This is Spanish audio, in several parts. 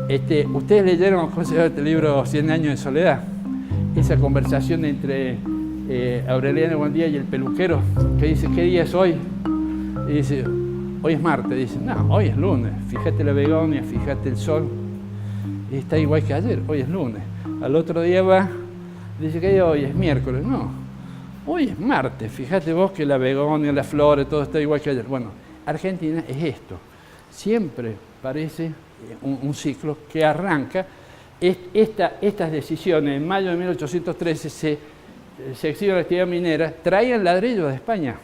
¿Ustedes leyeron, cómo se llama este libro, 100 años de soledad? Esa conversación entre Aureliano Buendía y el peluquero, que dice, ¿qué día es hoy? Y dice, hoy es martes. Dice, no, hoy es lunes. Fíjate la begonia, fíjate el sol. Y está igual que ayer, hoy es lunes. Al otro día va, dice, ¿qué día hoy? Es miércoles. No, hoy es martes. Fíjate vos que la begonia, las flores, todo está igual que ayer. Bueno, Argentina es esto. Siempre parece un ciclo que arranca. Estas decisiones, en mayo de 1813 se exhibe la actividad minera, traían ladrillos de España.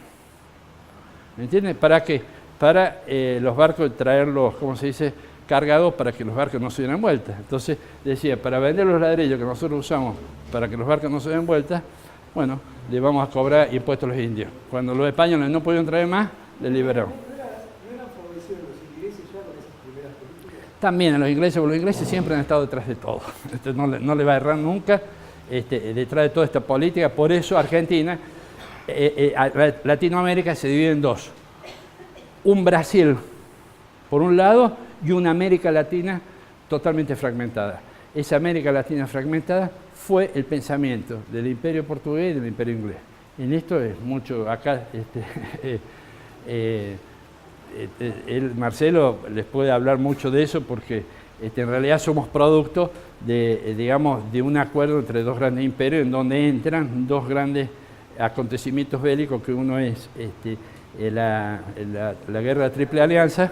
¿Me entiendes? ¿Para qué? Para los barcos traerlos, ¿cómo se dice?, cargados para que los barcos no se dieran vueltas. Entonces decía, para vender los ladrillos que nosotros usamos para que los barcos no se den vueltas, bueno, le vamos a cobrar impuestos a los indios. Cuando los españoles no pudieron traer más, le liberaron. También a los ingleses, porque los ingleses siempre han estado detrás de todo. No le va a errar nunca detrás de toda esta política. Por eso Argentina, Latinoamérica se divide en dos. Un Brasil, por un lado, y una América Latina totalmente fragmentada. Esa América Latina fragmentada fue el pensamiento del Imperio portugués y del Imperio inglés. En esto es mucho, acá Marcelo les puede hablar mucho de eso porque en realidad somos producto de un acuerdo entre dos grandes imperios en donde entran dos grandes acontecimientos bélicos, que uno es la guerra de la Triple Alianza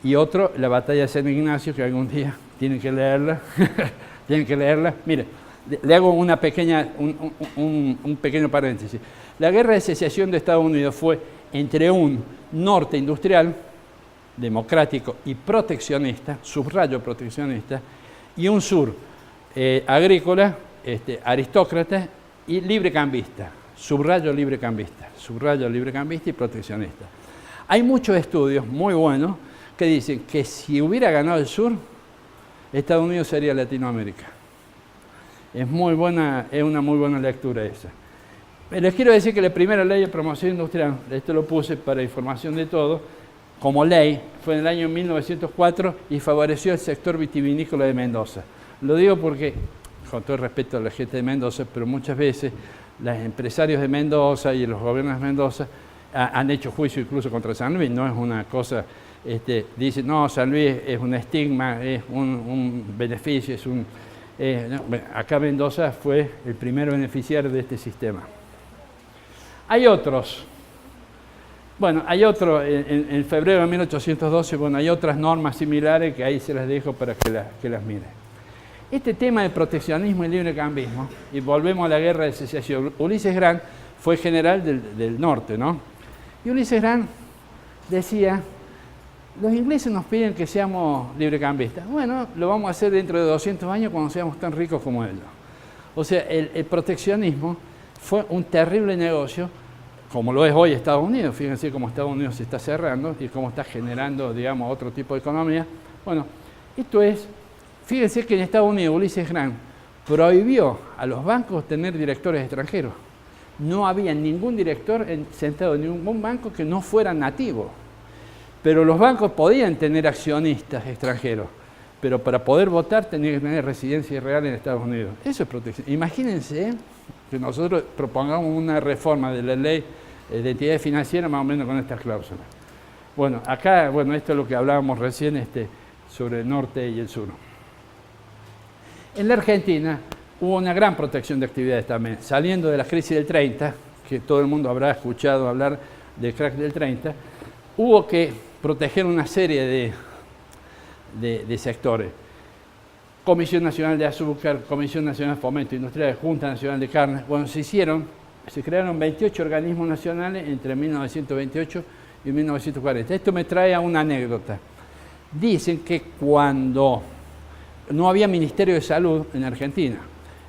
y otro la batalla de San Ignacio, que algún día tienen que leerla. Tienen que leerla. Mire, le hago un pequeño paréntesis. La guerra de secesión de Estados Unidos fue entre un norte industrial, democrático y proteccionista, subrayo proteccionista, y un sur agrícola, aristócrata y librecambista, subrayo librecambista y proteccionista. Hay muchos estudios muy buenos que dicen que si hubiera ganado el sur, Estados Unidos sería Latinoamérica. Es una muy buena lectura esa. Les quiero decir que la primera ley de promoción industrial, esto lo puse para información de todo, como ley, fue en el año 1904 y favoreció el sector vitivinícola de Mendoza. Lo digo porque, con todo el respeto a la gente de Mendoza, pero muchas veces los empresarios de Mendoza y los gobiernos de Mendoza han hecho juicio incluso contra San Luis. No es una cosa, dicen, no, San Luis es un estigma, es un beneficio, no, acá Mendoza fue el primer beneficiario de este sistema. Hay otros. Bueno, hay otro, en febrero de 1812, bueno, hay otras normas similares que ahí se las dejo para que las miren. Este tema de proteccionismo y librecambismo, y volvemos a la guerra de secesión, Ulises Grant fue general del norte, ¿no? Y Ulises Grant decía, los ingleses nos piden que seamos librecambistas. Bueno, lo vamos a hacer dentro de 200 años cuando seamos tan ricos como ellos. O sea, el proteccionismo fue un terrible negocio, como lo es hoy Estados Unidos. Fíjense cómo Estados Unidos se está cerrando y cómo está generando, digamos, otro tipo de economía. Bueno, esto es, fíjense que en Estados Unidos Ulises Grant prohibió a los bancos tener directores extranjeros. No había ningún director sentado en ningún banco que no fuera nativo. Pero los bancos podían tener accionistas extranjeros, pero para poder votar tenían que tener residencia real en Estados Unidos. Eso es protección. Imagínense que nosotros propongamos una reforma de la ley de entidades financieras más o menos con estas cláusulas. Bueno, acá, bueno, esto es lo que hablábamos recién sobre el norte y el sur. En la Argentina hubo una gran protección de actividades también. Saliendo de la crisis del 30, que todo el mundo habrá escuchado hablar del crack del 30, hubo que proteger una serie de sectores. Comisión Nacional de Azúcar, Comisión Nacional de Fomento Industrial, Junta Nacional de Carnes. Bueno, se crearon 28 organismos nacionales entre 1928 y 1940. Esto me trae a una anécdota. Dicen que cuando no había Ministerio de Salud en Argentina,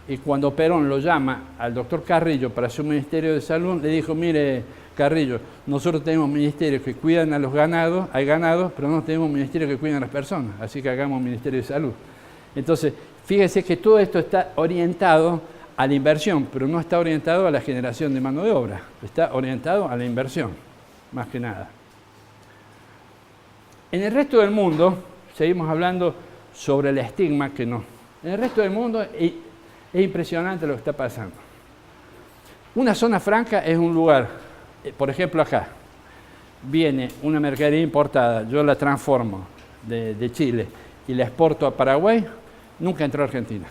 y cuando Perón lo llama al doctor Carrillo para su Ministerio de Salud, le dijo, mire, Carrillo, nosotros tenemos ministerios que cuidan a los ganados, hay ganados, pero no tenemos ministerios que cuidan a las personas, así que hagamos Ministerio de Salud. Entonces, fíjese que todo esto está orientado a la inversión, pero no está orientado a la generación de mano de obra, está orientado a la inversión, más que nada. En el resto del mundo, seguimos hablando sobre el estigma que no. En el resto del mundo es impresionante lo que está pasando. Una zona franca es un lugar, por ejemplo acá, viene una mercadería importada, yo la transformo de Chile y la exporto a Paraguay, nunca entró a Argentina.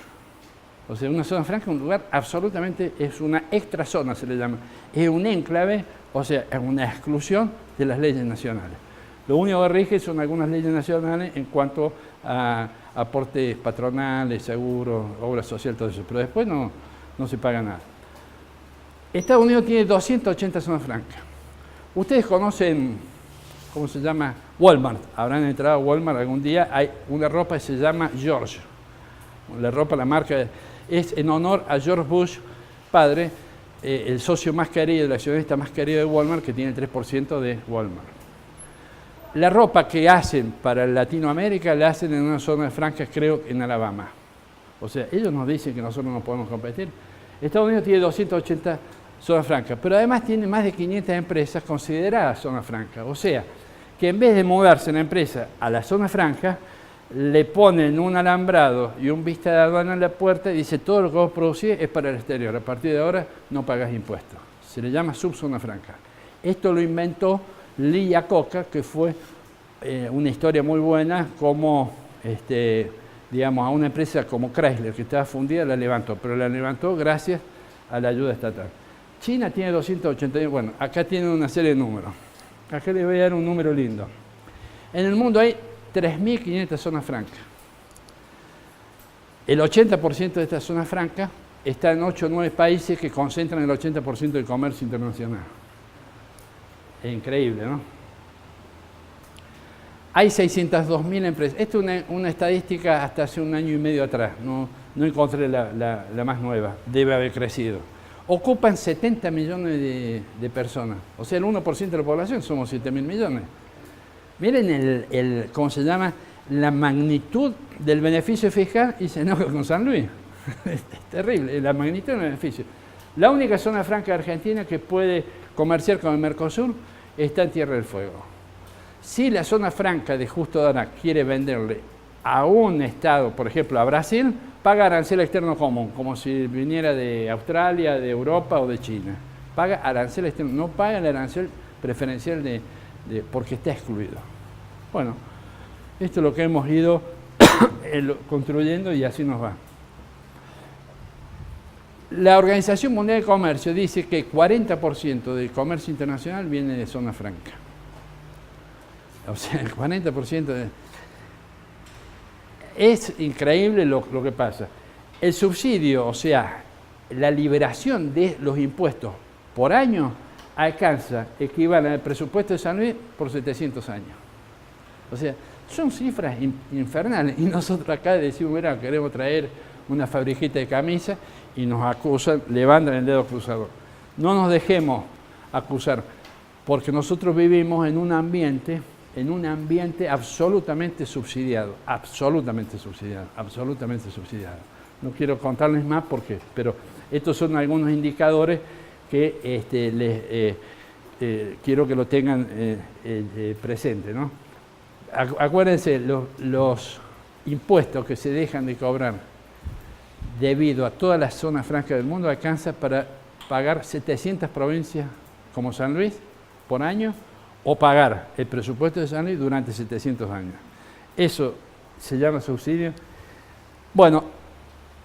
O sea, una zona franca es un lugar absolutamente, es una extra zona se le llama, es un enclave, o sea, es una exclusión de las leyes nacionales. Lo único que rige son algunas leyes nacionales en cuanto a aportes patronales, seguros, obra social, todo eso, pero después no se paga nada. Estados Unidos tiene 280 zonas francas. Ustedes conocen, ¿cómo se llama? Walmart. Habrán entrado a Walmart algún día. Hay una ropa que se llama George. La ropa, la marca, es en honor a George Bush, padre, el socio más querido, el accionista más querido de Walmart, que tiene el 3% de Walmart. La ropa que hacen para Latinoamérica la hacen en una zona franca, creo, en Alabama. O sea, ellos nos dicen que nosotros no podemos competir. Estados Unidos tiene 280 zonas francas, pero además tiene más de 500 empresas consideradas zonas francas. O sea, que en vez de mudarse una empresa a la zona franca, le ponen un alambrado y un vista de aduana en la puerta y dice todo lo que vos producís es para el exterior. A partir de ahora no pagás impuestos. Se le llama subzona franca. Esto lo inventó Lee Iacocca, que fue una historia muy buena, como digamos, a una empresa como Chrysler, que estaba fundida, la levantó, pero la levantó gracias a la ayuda estatal. China tiene 281, bueno, acá tienen una serie de números. Acá les voy a dar un número lindo. En el mundo hay 3.500 zonas francas. El 80% de estas zonas francas está en 8 o 9 países que concentran el 80% del comercio internacional. Es increíble, ¿no? Hay 602.000 empresas. Esto es una estadística hasta hace un año y medio atrás. No encontré la más nueva. Debe haber crecido. Ocupan 70 millones de personas. O sea, el 1% de la población somos 7.000 millones. Miren ¿cómo se llama? La magnitud del beneficio fiscal y se enoja con San Luis. Es terrible, la magnitud del beneficio. La única zona franca de Argentina que puede comerciar con el Mercosur está en Tierra del Fuego. Si la zona franca de Justo de Arac quiere venderle a un estado, por ejemplo a Brasil, paga arancel externo común, como si viniera de Australia, de Europa o de China. Paga arancel externo, no paga el arancel preferencial porque está excluido. Bueno, esto es lo que hemos ido construyendo y así nos va. La Organización Mundial de Comercio dice que 40% del comercio internacional viene de zona franca. O sea, el 40% es increíble lo que pasa. El subsidio, o sea, la liberación de los impuestos por año alcanza, equivale al presupuesto de San Luis por 700 años. O sea, son cifras infernales. Y nosotros acá decimos, mira, queremos traer una fabriquita de camisas y nos acusan, levantan el dedo cruzado. No nos dejemos acusar, porque nosotros vivimos en un ambiente absolutamente subsidiado, absolutamente subsidiado. No quiero contarles más porque, pero estos son algunos indicadores que quiero que lo tengan presente, ¿no? Acuérdense, los impuestos que se dejan de cobrar debido a todas las zonas francas del mundo alcanza para pagar 700 provincias como San Luis por año, o pagar el presupuesto de San Luis durante 700 años. Eso se llama subsidio. Bueno,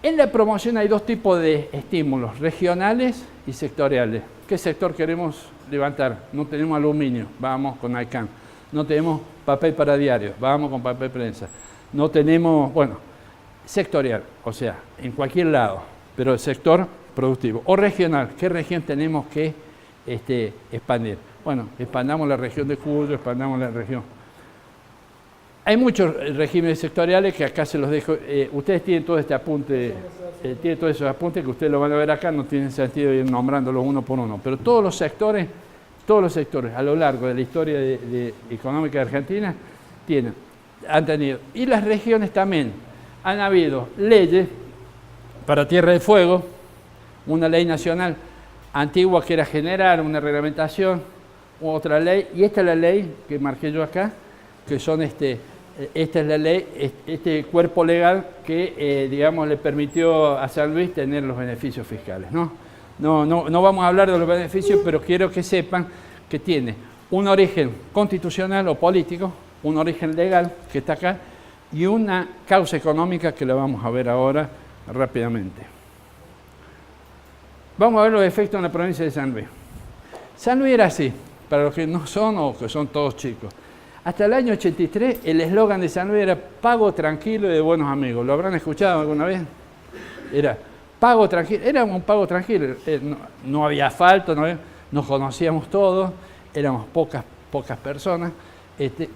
en la promoción hay dos tipos de estímulos, regionales y sectoriales. ¿Qué sector queremos levantar? No tenemos aluminio, vamos con Alcan. No tenemos papel para diarios, vamos con papel prensa. No tenemos, bueno, sectorial, o sea, en cualquier lado, pero el sector productivo. O regional, ¿qué región tenemos que expandir? Bueno, expandamos la región de Cuyo, expandamos la región. Hay muchos regímenes sectoriales que acá se los dejo. Ustedes tienen todo este apunte, tienen todos esos apuntes que ustedes lo van a ver acá, no tiene sentido ir nombrándolos uno por uno. Pero todos los sectores a lo largo de la historia económica de Argentina han tenido. Y las regiones también. Han habido leyes para Tierra del Fuego, una ley nacional antigua que era generar una reglamentación, otra ley, y esta es la ley que marqué yo acá, que son esta es la ley, este cuerpo legal que, digamos, le permitió a San Luis tener los beneficios fiscales, ¿no? No vamos a hablar de los beneficios, pero quiero que sepan que tiene un origen constitucional o político, un origen legal que está acá y una causa económica que la vamos a ver ahora rápidamente. Vamos a ver los efectos en la provincia de San Luis. San Luis era así, para los que no son o que son todos chicos. Hasta el año 83 el eslogan de San Luis era pago tranquilo y de buenos amigos. ¿Lo habrán escuchado alguna vez? Era pago tranquilo, era un pago tranquilo. No había asfalto, nos conocíamos todos, éramos pocas personas.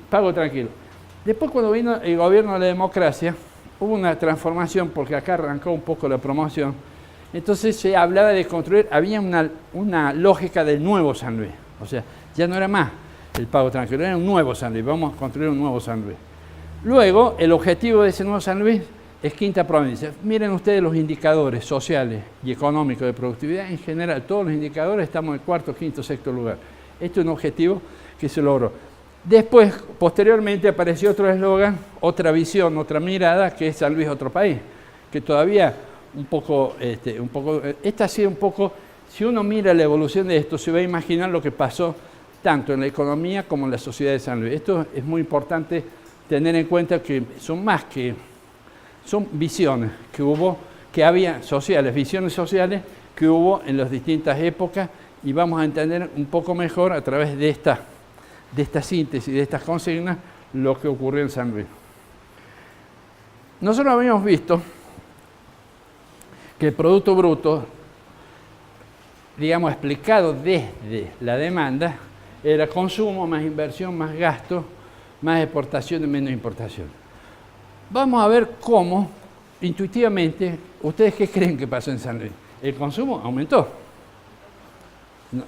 Pago tranquilo. Después, cuando vino el gobierno de la democracia, hubo una transformación porque acá arrancó un poco la promoción. Entonces se hablaba de construir, había una lógica del nuevo San Luis. O sea, ya no era más el pago tranquilo, era un nuevo San Luis, vamos a construir un nuevo San Luis. Luego, el objetivo de ese nuevo San Luis es quinta provincia. Miren ustedes los indicadores sociales y económicos de productividad, en general, todos los indicadores estamos en el cuarto, quinto, sexto lugar. Este es un objetivo que se logró. Después, posteriormente, apareció otro eslogan, otra visión, otra mirada, que es San Luis otro país, que todavía esta ha sido un poco, si uno mira la evolución de esto, se va a imaginar lo que pasó tanto en la economía como en la sociedad de San Luis. Esto es muy importante tener en cuenta que son visiones que hubo, que había sociales, visiones sociales que hubo en las distintas épocas y vamos a entender un poco mejor a través de esta síntesis, de estas consignas, lo que ocurrió en San Luis. Nosotros habíamos visto que el Producto Bruto, digamos, explicado desde la demanda, era consumo más inversión, más gasto, más exportación y menos importación. Vamos a ver cómo, intuitivamente, ¿ustedes qué creen que pasó en San Luis? El consumo aumentó,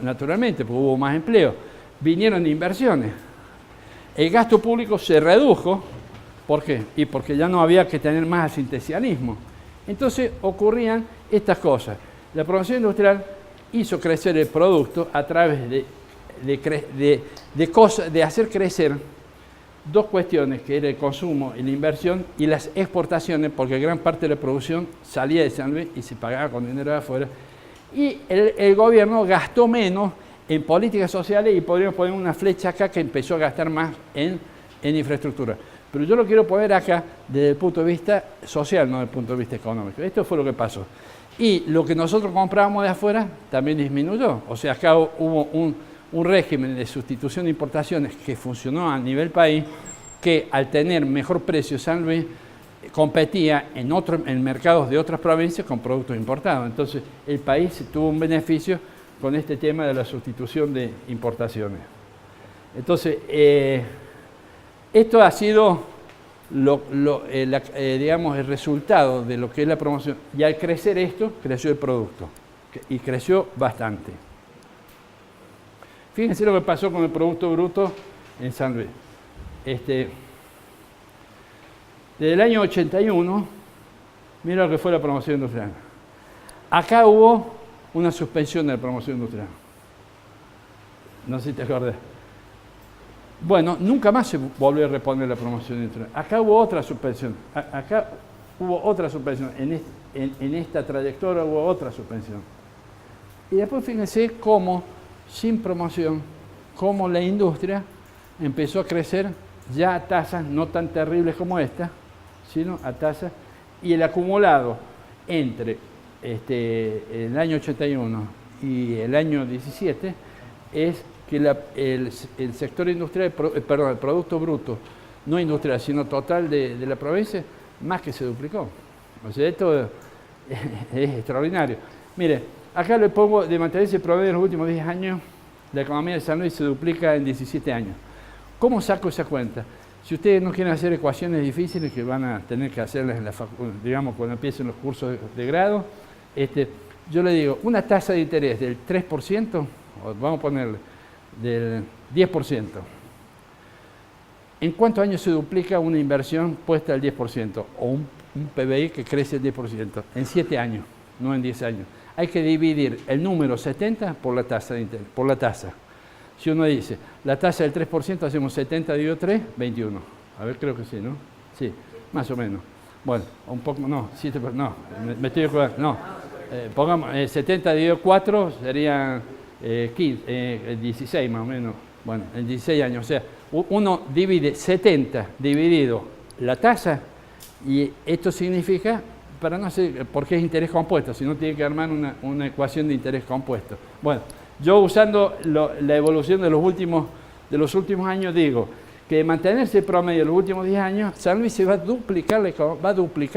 naturalmente, porque hubo más empleo. Vinieron inversiones. El gasto público se redujo. ¿Por qué? Y porque ya no había que tener más asistencialismo. Entonces ocurrían estas cosas. La promoción industrial hizo crecer el producto a través de hacer crecer dos cuestiones, que era el consumo y la inversión, y las exportaciones, porque gran parte de la producción salía de San Luis y se pagaba con dinero de afuera. Y el gobierno gastó menos en políticas sociales y podríamos poner una flecha acá que empezó a gastar más en infraestructura. Pero yo lo quiero poner acá desde el punto de vista social, no desde el punto de vista económico. Esto fue lo que pasó. Y lo que nosotros comprábamos de afuera también disminuyó. O sea, acá hubo un régimen de sustitución de importaciones que funcionó a nivel país, que al tener mejor precio San Luis competía en mercados de otras provincias con productos importados. Entonces, el país tuvo un beneficio con este tema de la sustitución de importaciones. Entonces, esto ha sido digamos, el resultado de lo que es la promoción. Y al crecer esto, creció el producto. Y creció bastante. Fíjense lo que pasó con el Producto Bruto en San Luis. Desde el año 81, mira lo que fue la promoción industrial. Acá hubo una suspensión de la promoción industrial. No sé si te acuerdas. Bueno, nunca más se volvió a reponer la promoción industrial. Acá hubo otra suspensión. Acá hubo otra suspensión. En esta trayectoria hubo otra suspensión. Y después fíjense cómo, sin promoción, cómo la industria empezó a crecer ya a tasas no tan terribles como esta, sino a tasas, y el acumulado entre el año 81 y el año 17 es que el sector industrial, el Producto Bruto, no industrial, sino total de la provincia, más que se duplicó. O sea, esto es extraordinario. Mire, acá le pongo de mantenerse el promedio en los últimos 10 años, la economía de San Luis se duplica en 17 años. ¿Cómo saco esa cuenta? Si ustedes no quieren hacer ecuaciones difíciles, que van a tener que hacerlas en la digamos, cuando empiecen los cursos de grado, yo le digo, una tasa de interés del 3%, o vamos a ponerle, del 10%. ¿En cuántos años se duplica una inversión puesta al 10%? O un PBI que crece el 10%. En 7 años, no en 10 años. Hay que dividir el número 70 por la tasa de interés, por la tasa. Si uno dice, la tasa del 3%, hacemos 70 dividido 3, 21. A ver, creo que sí, ¿no? Sí, más o menos. Bueno, un poco, no, 7, no, me estoy equivocando, no. Pongamos, 70 dividido 4 serían 16 más o menos. Bueno, en 16 años. O sea, uno divide 70 dividido la tasa y esto significa, para no sé por qué es interés compuesto, si no tiene que armar una ecuación de interés compuesto. Bueno, yo usando la evolución de los últimos años digo que de mantenerse el promedio de los últimos 10 años, San Luis se va a duplicar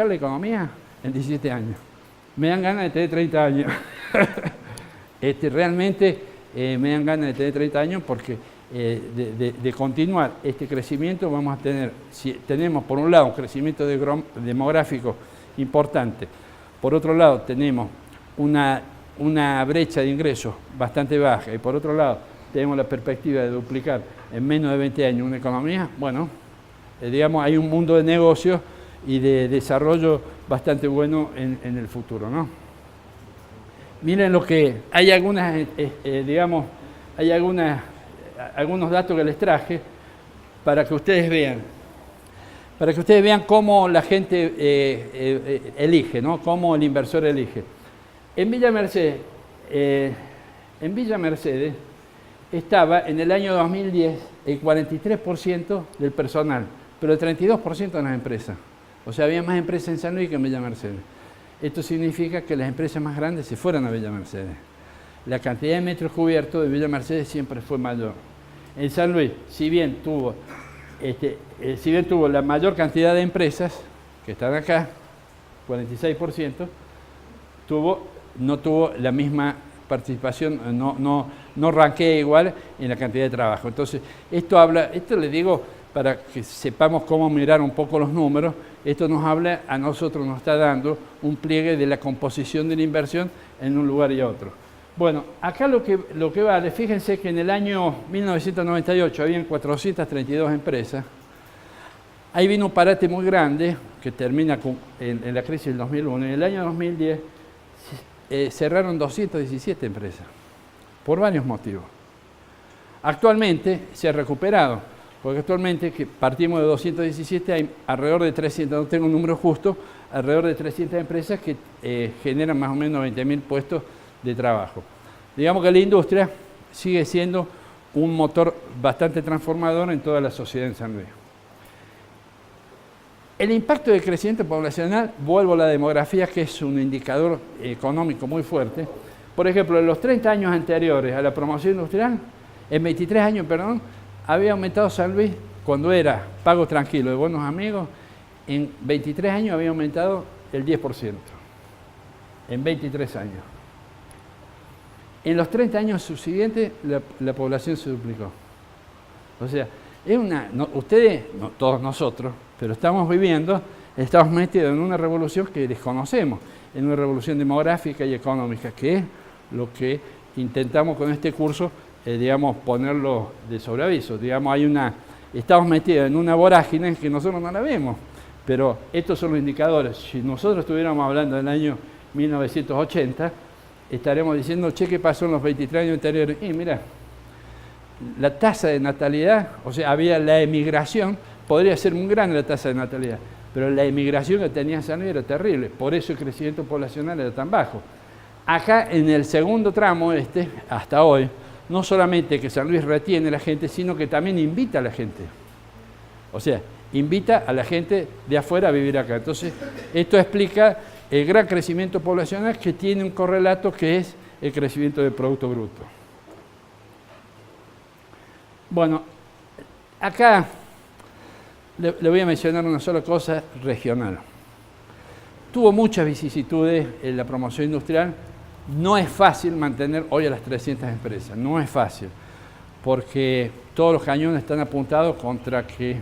la economía en 17 años. Me dan ganas de tener 30 años. Realmente me dan ganas de tener 30 años porque de continuar este crecimiento vamos a tener, si tenemos por un lado un crecimiento demográfico importante, por otro lado tenemos una brecha de ingresos bastante baja y por otro lado tenemos la perspectiva de duplicar en menos de 20 años una economía, bueno, digamos, hay un mundo de negocios y de desarrollo bastante bueno en el futuro, ¿no? Miren lo que hay digamos, hay algunos datos que les traje para que ustedes vean cómo la gente elige, ¿no? Cómo el inversor elige. En Villa Mercedes estaba en el año 2010 el 43% del personal, pero el 32% en las empresas. O sea, había más empresas en San Luis que en Villa Mercedes. Esto significa que las empresas más grandes se fueron a Villa Mercedes. La cantidad de metros cubiertos de Villa Mercedes siempre fue mayor. En San Luis, si bien tuvo la mayor cantidad de empresas que están acá, 46%, no tuvo la misma participación, no ranquea igual en la cantidad de trabajo. Entonces, esto les digo para que sepamos cómo mirar un poco los números. Esto nos habla, a nosotros nos está dando un pliegue de la composición de la inversión en un lugar y otro. Bueno, acá lo que vale, fíjense que en el año 1998 habían 432 empresas. Ahí vino un parate muy grande que termina en la crisis del 2001. En el año 2010 cerraron 217 empresas, por varios motivos. Actualmente se ha recuperado, porque actualmente que partimos de 217, hay alrededor de 300, no tengo un número justo, alrededor de 300 empresas que generan más o menos 20.000 puestos de trabajo. Digamos que la industria sigue siendo un motor bastante transformador en toda la sociedad en San Luis. El impacto del crecimiento poblacional, vuelvo a la demografía, que es un indicador económico muy fuerte. Por ejemplo, en los 30 años anteriores a la promoción industrial, en 23 años, perdón, había aumentado San Luis, cuando era pago tranquilo de buenos amigos, en 23 años había aumentado el 10%. En 23 años. En los 30 años subsiguientes, la población se duplicó. O sea, ustedes, no todos nosotros, pero estamos metidos en una revolución que desconocemos, en una revolución demográfica y económica, que es lo que intentamos con este curso, digamos, ponerlo de sobreaviso. Digamos, estamos metidos en una vorágine que nosotros no la vemos, pero estos son los indicadores. Si nosotros estuviéramos hablando del año 1980, estaremos diciendo, che, ¿qué pasó en los 23 años anteriores? Y mira, la tasa de natalidad, o sea, había la emigración, podría ser muy grande la tasa de natalidad, pero la emigración que tenía San Luis era terrible, por eso el crecimiento poblacional era tan bajo. Acá en el segundo tramo hasta hoy, no solamente que San Luis retiene a la gente, sino que también invita a la gente. O sea, invita a la gente de afuera a vivir acá. Entonces, esto explica el gran crecimiento poblacional que tiene un correlato que es el crecimiento del Producto Bruto. Bueno, acá le voy a mencionar una sola cosa regional. Tuvo muchas vicisitudes en la promoción industrial. No es fácil mantener hoy a las 300 empresas, no es fácil, porque todos los cañones están apuntados contra que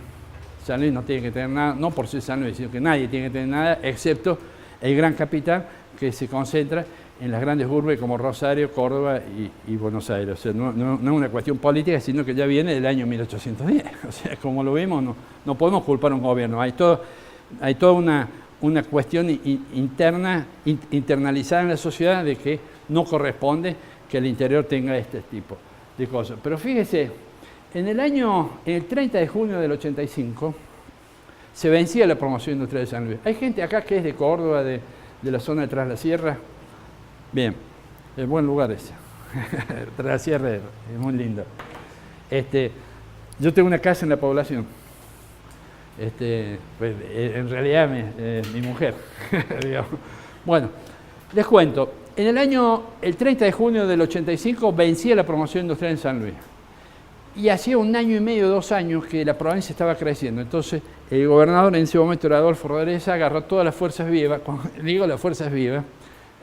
San Luis no tiene que tener nada, no por ser San Luis, sino que nadie tiene que tener nada, excepto el gran capital que se concentra en las grandes urbes como Rosario, Córdoba y Buenos Aires. O sea, no es una cuestión política, sino que ya viene del año 1810. O sea, como lo vimos, no podemos culpar a un gobierno. Hay toda una cuestión interna, internalizada en la sociedad de que no corresponde que el interior tenga este tipo de cosas. Pero fíjese, en el 30 de junio del 85, se vencía la promoción industrial de San Luis. Hay gente acá que es de Córdoba, de la zona de Tras la Sierra. Bien, es buen lugar ese. Tras la Sierra es muy lindo. Yo tengo una casa en la población. Pues, en realidad mi mujer. Digamos. Bueno, les cuento. El 30 de junio del 85 vencía la promoción industrial en San Luis. Y hacía 1 año y medio, 2 años que la provincia estaba creciendo. Entonces, el gobernador en ese momento era Adolfo Rodríguez, agarró todas las fuerzas vivas, digo las fuerzas vivas,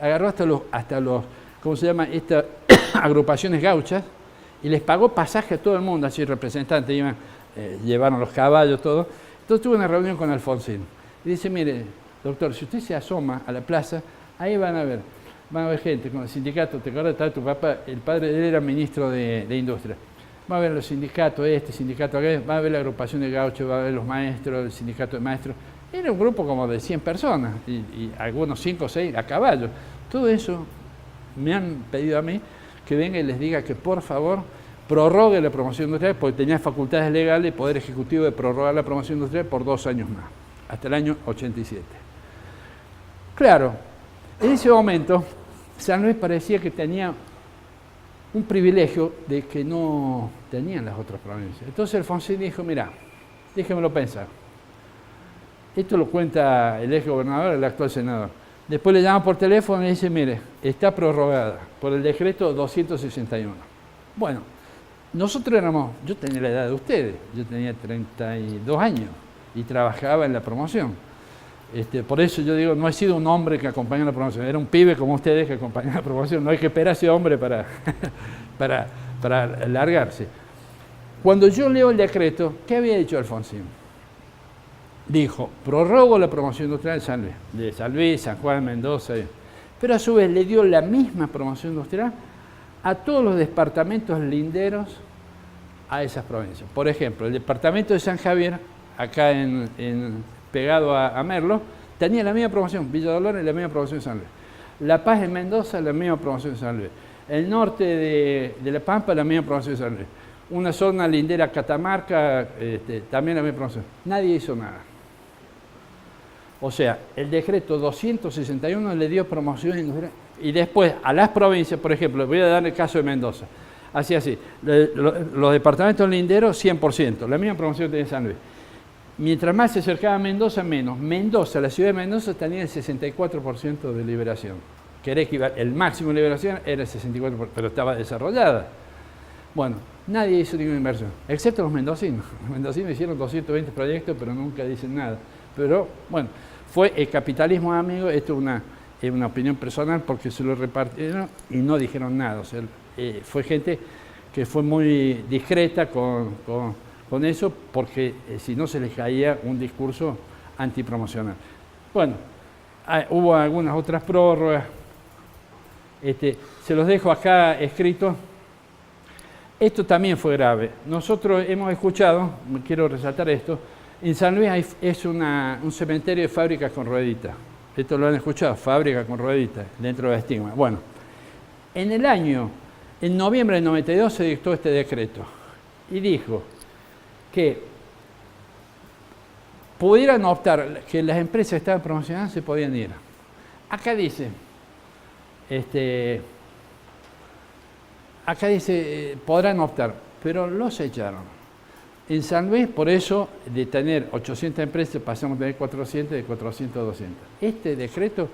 agarró hasta los ¿cómo se llama? Estas agrupaciones gauchas, y les pagó pasaje a todo el mundo, así representantes, llevaron los caballos, todo. Entonces tuve una reunión con Alfonsín. Y dice, mire, doctor, si usted se asoma a la plaza, ahí van a ver gente con el sindicato. ¿Te acuerdas de tu papá? El padre de él era ministro de Industria. Va a ver los sindicatos, sindicato aquel, va a ver la agrupación de gauchos, va a ver los maestros, el sindicato de maestros. Era un grupo como de 100 personas y algunos 5 o 6 a caballo. Todo eso me han pedido a mí que venga y les diga que por favor prorrogue la promoción industrial, porque tenía facultades legales y poder ejecutivo de prorrogar la promoción industrial por 2 años más, hasta el año 87. Claro, en ese momento San Luis parecía que tenía un privilegio de que no tenían las otras provincias. Entonces Alfonsín dijo, mira, déjemelo pensar. Esto lo cuenta el ex gobernador, el actual senador. Después le llama por teléfono y dice, mire, está prorrogada por el decreto 261. Bueno, yo tenía la edad de ustedes, yo tenía 32 años y trabajaba en la promoción. Por eso yo digo, no he sido un hombre que acompañó la promoción, era un pibe como ustedes que acompañó la promoción, no hay que esperar a ese hombre para largarse. Cuando yo leo el decreto, ¿qué había dicho Alfonsín? Dijo, prorrogo la promoción industrial de San Luis, San Juan, Mendoza, pero a su vez le dio la misma promoción industrial a todos los departamentos linderos a esas provincias. Por ejemplo, el departamento de San Javier, acá pegado a Merlo, tenía la misma promoción, Villa Dolores la misma promoción de San Luis. La Paz en Mendoza, la misma promoción de San Luis. El norte de La Pampa, la misma promoción de San Luis. Una zona lindera Catamarca, también la misma promoción. Nadie hizo nada. O sea, el decreto 261 le dio promoción industrial. Y después a las provincias, por ejemplo, voy a dar el caso de Mendoza. Así. Los departamentos linderos, 100%. La misma promoción tenía San Luis. Mientras más se acercaba a Mendoza, menos. Mendoza, la ciudad de Mendoza, tenía el 64% de liberación. Que era el máximo de liberación era el 64%, pero estaba desarrollada. Bueno, nadie hizo ninguna inversión, excepto los mendocinos. Los mendocinos hicieron 220 proyectos, pero nunca dicen nada. Pero, bueno, fue el capitalismo amigo, esto es una opinión personal, porque se lo repartieron y no dijeron nada. O sea, fue gente que fue muy discreta con eso, porque si no se les caía un discurso antipromocional. Bueno, hubo algunas otras prórrogas, se los dejo acá escrito. Esto también fue grave. Nosotros hemos escuchado, quiero resaltar esto, en San Luis es un cementerio de fábricas con rueditas. Esto lo han escuchado, fábrica con rueditas, dentro del estigma. Bueno, en noviembre del 92 se dictó este decreto y dijo que pudieran optar, que las empresas que estaban promocionando se podían ir. Acá dice, podrán optar, pero los echaron. En San Luis, por eso, de tener 800 empresas, pasamos a tener 400, de 400 a 200. Este decreto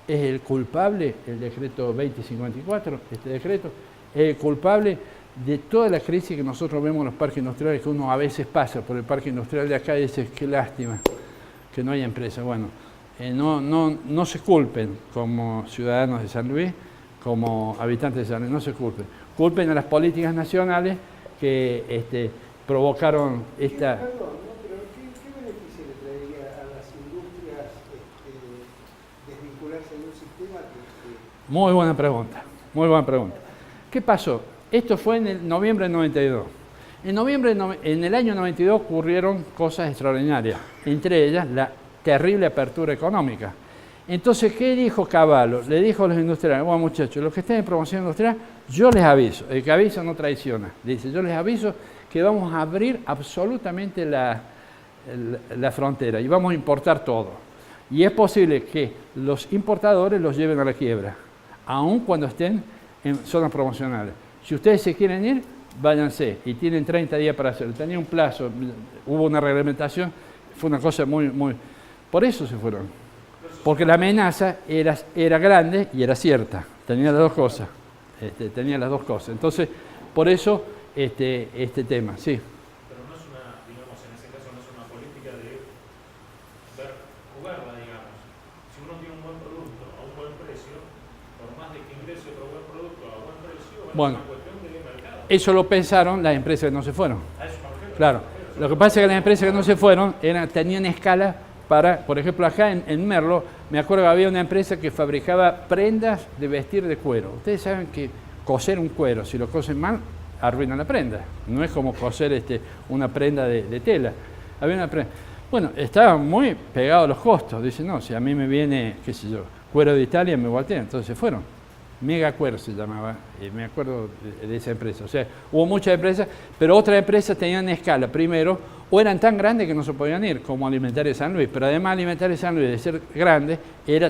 es el culpable, el decreto 2054, este decreto es el culpable de toda la crisis que nosotros vemos en los parques industriales, que uno a veces pasa por el parque industrial de acá y dice, qué lástima que no haya empresas. Bueno, no se culpen como ciudadanos de San Luis, como habitantes de San Luis, no se culpen. Culpen a las políticas nacionales que provocaron esta... Perdón, ¿no? Pero ¿qué beneficio le traería a las industrias desvincularse de un sistema que... Muy buena pregunta, muy buena pregunta. ¿Qué pasó? Esto fue en el noviembre del 92. En el año 92 ocurrieron cosas extraordinarias, entre ellas la terrible apertura económica. Entonces, ¿qué dijo Cavallo? Le dijo a los industriales, bueno muchachos, los que estén en promoción industrial, yo les aviso, el que avisa no traiciona. Dice, yo les aviso que vamos a abrir absolutamente la frontera y vamos a importar todo. Y es posible que los importadores los lleven a la quiebra, aun cuando estén en zonas promocionales. Si ustedes se quieren ir, váyanse y tienen 30 días para hacerlo. Tenía un plazo, hubo una reglamentación, fue una cosa muy... Por eso se fueron. Porque la amenaza era grande y era cierta. Tenía las dos cosas. Entonces, por eso este tema, sí. Pero no es una, digamos, en ese caso no es una política de jugarla, digamos. Si uno tiene un buen producto a un buen precio, por más de que ingrese otro buen producto a buen precio, es una cuestión de mercado. Eso lo pensaron las empresas que no se fueron. A eso me refiero. Claro. Lo que pasa es que las empresas que no se fueron tenían escala para, por ejemplo, acá en Merlo, me acuerdo que había una empresa que fabricaba prendas de vestir de cuero. Ustedes saben que coser un cuero, si lo cosen mal, arruina la prenda. No es como coser una prenda de tela. Había una prenda. Bueno, estaban muy pegados los costos. Dicen, no, si a mí me viene, qué sé yo, cuero de Italia, me voltean. Entonces se fueron. Mega Cuero se llamaba, me acuerdo de esa empresa. O sea, hubo muchas empresas, pero otras empresas tenían escala. Primero, o eran tan grandes que no se podían ir, como Alimentaria San Luis. Pero además Alimentaria San Luis, de ser grande,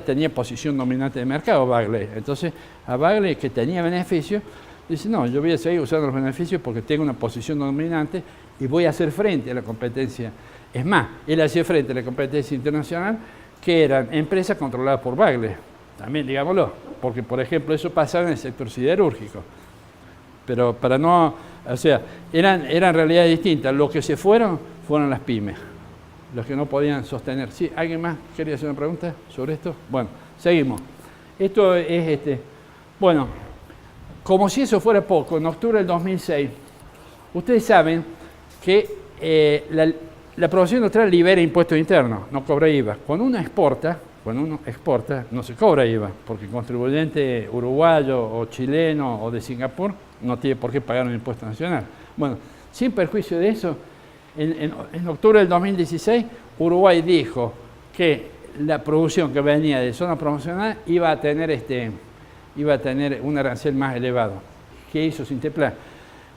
tenía posición dominante de mercado, Bagley. Entonces, a Bagley, que tenía beneficios, dice, no, yo voy a seguir usando los beneficios porque tengo una posición dominante y voy a hacer frente a la competencia. Es más, él hacía frente a la competencia internacional, que eran empresas controladas por Bagley. También, digámoslo, porque, por ejemplo, eso pasaba en el sector siderúrgico. Pero para no... O sea, eran realidades distintas. Los que se fueron las pymes, los que no podían sostener. ¿Sí? ¿Alguien más quería hacer una pregunta sobre esto? Bueno, seguimos. Esto es Bueno, como si eso fuera poco, en octubre del 2006, ustedes saben que la producción industrial libera impuestos internos, no cobra IVA. Cuando uno exporta, no se cobra IVA, porque el contribuyente uruguayo o chileno o de Singapur no tiene por qué pagar un impuesto nacional. Bueno, sin perjuicio de eso, en octubre del 2016, Uruguay dijo que la producción que venía de zona promocional iba a tener un arancel más elevado. ¿Qué hizo Sinteplan?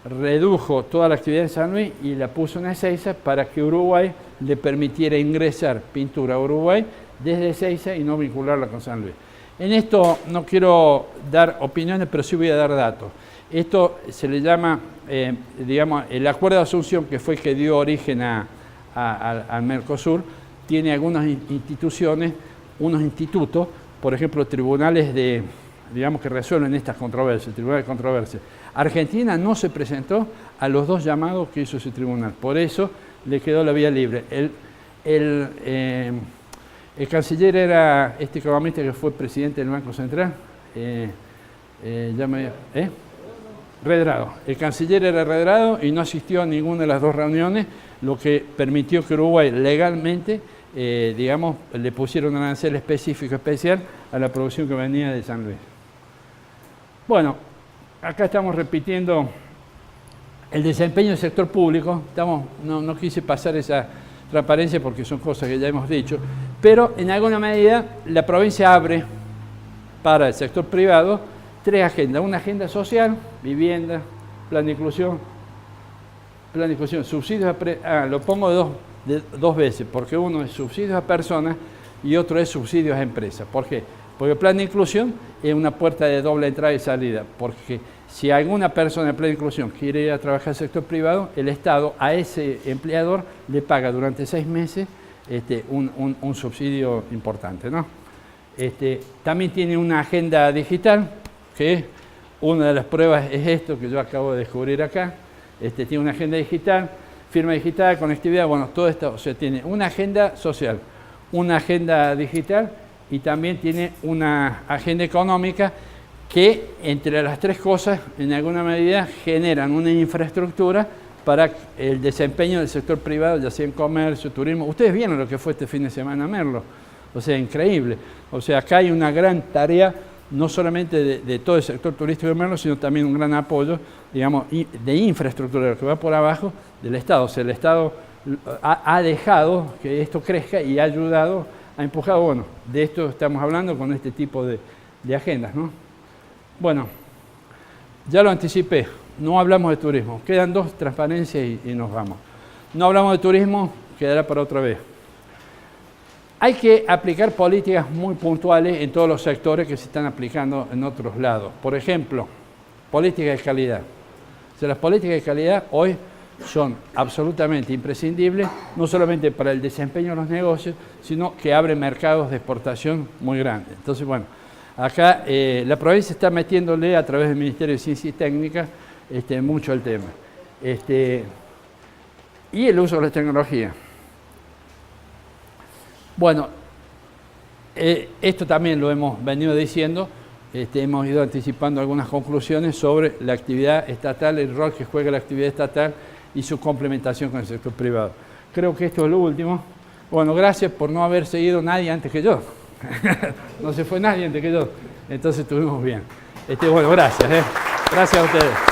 Redujo toda la actividad en San Luis y la puso en Ezeiza para que Uruguay le permitiera ingresar pintura a Uruguay desde Ezeiza y no vincularla con San Luis. En esto no quiero dar opiniones, pero sí voy a dar datos. Esto se le llama, digamos, el acuerdo de asunción que fue que dio origen al Mercosur, tiene algunas instituciones, unos institutos, por ejemplo, tribunales digamos, que resuelven estas controversias, tribunales de controversia. Argentina no se presentó a los dos llamados que hizo ese tribunal, por eso le quedó la vía libre. El canciller era este economista que fue presidente del Banco Central, Redrado. El canciller era Redrado y no asistió a ninguna de las dos reuniones, lo que permitió que Uruguay legalmente, digamos, le pusiera un arancel específico especial a la producción que venía de San Luis. Bueno, acá estamos repitiendo el desempeño del sector público. No quise pasar esa transparencia porque son cosas que ya hemos dicho, pero en alguna medida la provincia abre para el sector privado tres agendas. Una agenda social, vivienda, plan de inclusión, subsidios lo pongo de dos veces, porque uno es subsidios a personas y otro es subsidios a empresas. ¿Por qué? Porque el plan de inclusión es una puerta de doble entrada y salida, porque si alguna persona en plan de inclusión quiere ir a trabajar al sector privado, el Estado a ese empleador le paga durante 6 meses un subsidio importante, ¿no? También tiene una agenda digital, que una de las pruebas es esto que yo acabo de descubrir acá. Tiene una agenda digital, firma digital, conectividad, bueno, todo esto, o sea, tiene una agenda social, una agenda digital y también tiene una agenda económica que entre las tres cosas, en alguna medida, generan una infraestructura para el desempeño del sector privado, ya sea en comercio, turismo. Ustedes vieron lo que fue este fin de semana en Merlo, o sea, increíble. O sea, acá hay una gran tarea, no solamente de todo el sector turístico de Merlo, sino también un gran apoyo, digamos, de infraestructura que va por abajo del Estado. O sea, el Estado ha dejado que esto crezca y ha ayudado, ha empujado. Bueno, de esto estamos hablando con este tipo de agendas, ¿no? Bueno, ya lo anticipé, no hablamos de turismo. Quedan 2 transparencias y nos vamos. No hablamos de turismo quedará para otra vez. Hay que aplicar políticas muy puntuales en todos los sectores que se están aplicando en otros lados. Por ejemplo, política de calidad. O sea, las políticas de calidad hoy son absolutamente imprescindibles, no solamente para el desempeño de los negocios, sino que abren mercados de exportación muy grandes. Entonces, bueno, acá la provincia está metiéndole a través del Ministerio de Ciencia y Técnica mucho el tema. Y el uso de la tecnología. Bueno, esto también lo hemos venido diciendo, hemos ido anticipando algunas conclusiones sobre la actividad estatal, el rol que juega la actividad estatal y su complementación con el sector privado. Creo que esto es lo último. Bueno, gracias por no haber seguido nadie antes que yo. No se fue nadie antes que yo, entonces estuvimos bien. Bueno, gracias. Gracias a ustedes.